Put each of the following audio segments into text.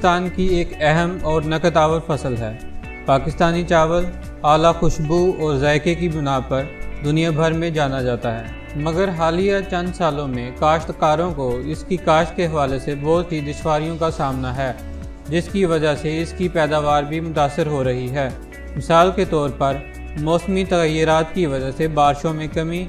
पाकिस्तान की एक अहम और नकद-आवर फसल है। पाकिस्तानी चावल आला खुशबू और जायके की बिना पर दुनिया भर में जाना जाता है, मगर हालिया चंद सालों में काश्तकारों को इसकी काश्त के हवाले से बहुत ही दुश्वारियों का सामना है, जिसकी वजह से इसकी पैदावार भी मुतासर हो रही है। मिसाल के तौर पर मौसमी तगय्युरात की वजह से बारिशों में कमी,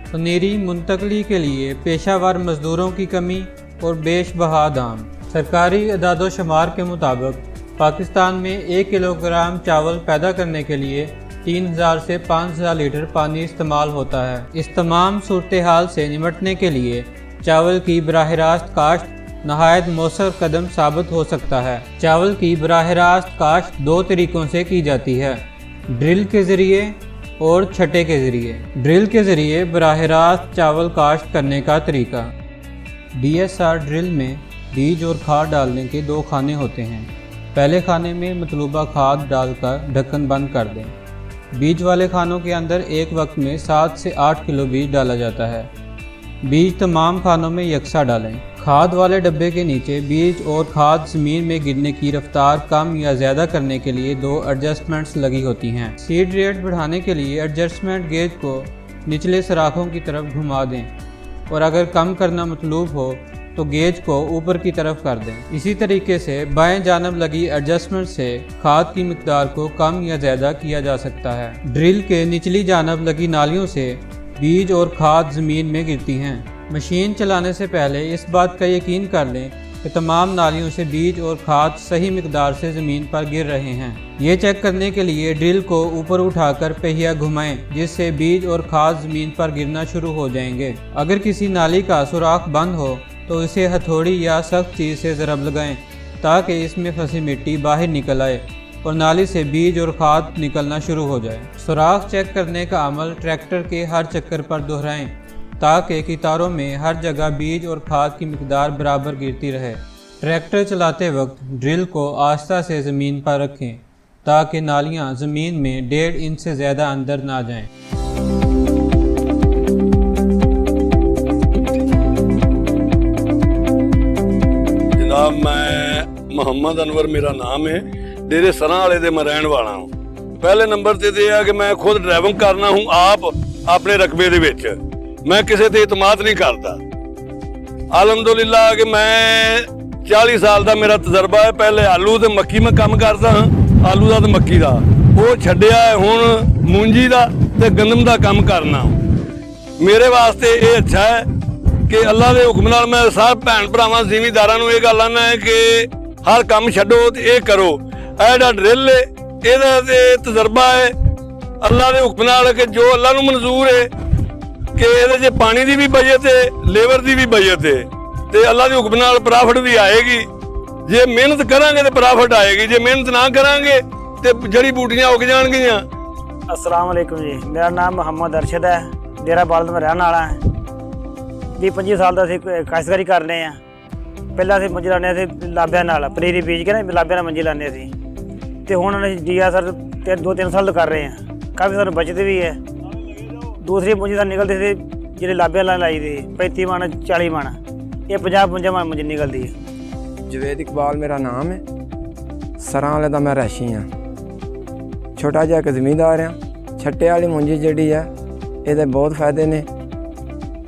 पनीरी मुंतकली के लिए पेशावर मजदूरों की कमी और बेशबहा दाम। सरकारी अदाद-ओ-शुमार के मुताबिक पाकिस्तान में 1 किलोग्राम चावल पैदा करने के लिए 3000 से 5000 लीटर पानी इस्तेमाल होता है। इस तमाम सूरत हाल से निपटने के लिए चावल की बराह रास्त काश्त नहायत मौसर कदम साबित हो सकता है। चावल की बराह रास्त काश्त 2 तरीक़ों से की जाती है, ड्रिल के ज़रिए और छटे के ज़रिए। ड्रिल के ज़रिए बराह रास्त चावल काश्त करने का तरीका। DSR ड्रिल में बीज और खाद डालने के 2 खाने होते हैं। पहले खाने में मतलूबा खाद डालकर ढक्कन बंद कर दें। बीज वाले खानों के अंदर एक वक्त में 7 से 8 किलो बीज डाला जाता है। बीज तमाम खानों में यकसा डालें। खाद वाले डब्बे के नीचे बीज और खाद ज़मीन में गिरने की रफ्तार कम या ज़्यादा करने के लिए 2 एडजस्टमेंट्स लगी होती हैं। सीड रेट बढ़ाने के लिए एडजस्टमेंट गेज को निचले सराखों की तरफ घुमा दें और अगर कम करना मतलूब हो तो गेज को ऊपर की तरफ कर दें। इसी तरीके से बाएं जानब लगी एडजस्टमेंट से खाद की मिकदार को कम या ज़्यादा किया जा सकता है। ड्रिल के निचली जानब लगी नालियों से बीज और खाद ज़मीन में गिरती हैं। मशीन चलाने से पहले इस बात का यकीन कर लें कि तमाम नालियों से बीज और खाद सही मिकदार से ज़मीन पर गिर रहे हैं। ये चेक करने के लिए ड्रिल को ऊपर उठाकर पहिया घुमाएं, जिससे बीज और खाद ज़मीन पर गिरना शुरू हो जाएंगे। अगर किसी नाली का सुराख बंद हो तो इसे हथौड़ी या सख्त चीज़ से ज़रब लगाएं ताकि इसमें फंसी मिट्टी बाहर निकल आए और नाली से बीज और खाद निकलना शुरू हो जाए। सुराख चेक करने का अमल ट्रैक्टर के हर चक्कर पर दोहराएं ताकि कितारों में हर जगह बीज और खाद की मिकदार बराबर गिरती रहे। ट्रैक्टर चलाते वक्त ड्रिल को आस्ता से ज़मीन पर रखें ताकि नालियाँ ज़मीन में 1.5 इंच से ज़्यादा अंदर ना जाएं। मैं मोहम्मद अनवर मेरा नाम है, डेरे सरां वाले दे मैं रहन वाला हूँ। पहले नंबर ते है कि मैं खुद ड्राइविंग करना हूँ आप अपने रकबे दे विच, मैं किसी ते इतमाद नहीं करता। अलहमदुलिल्लाह कि मैं 40 साल का मेरा तजर्बा है। पहले आलू ते मक्की में काम करता हाँ, आलू का ते मक्की का, वो छड्डिया है हुण मूंजी का ते गंदम का काम करना। मेरे वास्ते ये अच्छा है कि अल्लाह के हुक्म नाल मैं सारे भैन भरावां जिमीदारां नूं ये गल आना है कि हर काम छड्डो ते ये करो। एड़ा ड्रिल है, इहदा ते तजर्बा है अल्लाह के हुक्म नाल कि जो अल्लाह नूं मंजूर है कि इहदे च पानी की भी बचत है, लेबर की भी बचत है ते अल्लाह के हुक्म नाल प्रॉफिट भी आएगी। जे मेहनत करांगे तो प्रॉफिट आएगी, जे मेहनत ना करांगे तो जड़ी बूटियां उग जाणगियां। अस्सलाम वालेकुम जी, मेरा नाम मोहम्मद अरशद है, डेरा बालद में रहने वाला है। 20-25 साल का असीं काश्तकारी करने आ। पहला असीं मंजी लाने थे लाभ्या नाल, पनीरी बीज के ना लाभ्या नाल मंजी लाने सी ते हुण असीं DSR 2-3 साल तो कर रहे हैं। काफ़ी सानूं बचत भी है। दूसरी मंजी सानूं निकलती थी जिहड़ी लाभ्या नाल लाई थी 35 मन 40 मन, ये 50-55 मन मंजी निकलती है। जवेद इकबाल मेरा नाम है, सरां वाले दा मैं रैशी हाँ। छोटा जिहा एक जमींदार हाँ। छट्टे वाली मुंजी जिहड़ी है ਇਹਦੇ बहुत फायदे ने।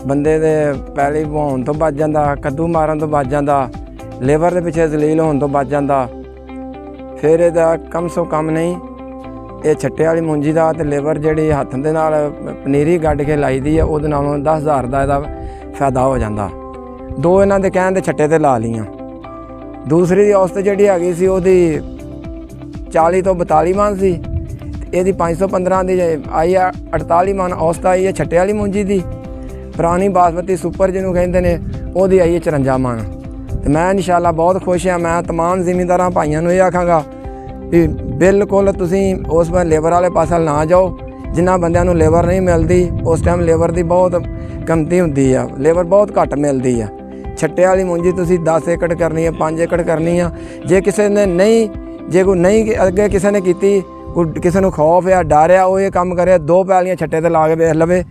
ਬੰਦੇ ਦੇ ਪੈਲੀ ਵਾਹੁਣ ਤੋਂ ਬਚ ਜਾਂਦਾ, ਕੱਦੂ ਮਾਰਨ ਤੋਂ ਬਚ ਜਾਂਦਾ, ਲੇਬਰ ਦੇ ਪਿੱਛੇ ਜ਼ਲੀਲ ਹੋਣ ਤੋਂ ਬਚ ਜਾਂਦਾ। ਫਿਰ ਇਹਦਾ ਕਮ ਸੋ ਕਮ ਨਹੀਂ ਇਹ ਛੱਟੇ ਵਾਲੀ ਮੁੰਜੀ ਦਾ ਤੇ ਲੇਬਰ ਜਿਹੜੀ ਹੱਥ ਦੇ ਨਾਲ ਪਨੀਰੀ ਗੱਡ ਕੇ ਲਾਈਦੀ ਆ ਉਹਦੇ ਨਾਲੋਂ 10,000 ਦਾ ਇਹਦਾ ਫਾਇਦਾ ਹੋ ਜਾਂਦਾ। 2 ਇਹਨਾਂ ਦੇ ਕਹਿਣ ਦੇ ਛੱਟੇ ਤੇ ਲਾ ਲਈਆਂ। ਦੂਸਰੀ ਦੀ ਔਸਤ ਜਿਹੜੀ ਹੈਗੀ ਸੀ ਉਹਦੀ 40 ਤੋਂ 42 ਮਣ ਸੀ, ਇਹਦੀ 515 ਦੀ ਆਈ ਆ 48 ਮਣ ਔਸਤ ਆਈ ਹੈ ਛੱਟੇ ਵਾਲੀ ਮੁੰਜੀ ਦੀ। पुरानी बासमती सुपर जिन्होंने कहते हैं वो आई है 54 मन। तो मैं इंशाअल्लाह बहुत खुश हाँ। मैं तमाम जिमींदार भाइयों को यह आखागा भी बिल्कुल तुसीं उस लेबर वाले पासे ना जाओ। जिन्होंने बंदियां लेबर नहीं मिलती उस टाइम लेबर की बहुत कमती होंदी है, लेबर बहुत घट मिलती है। छट्टे वाली मुंजी तुसीं 10 एकड़ करनी है, 5 एकड़ करनी है। जे किसी ने नहीं, जे कोई नहीं अगे किसी ने की, कोई किसी को खौफ या डर है वो ये काम करे 2 पैलियां छट्टे ते ला के वेख लवे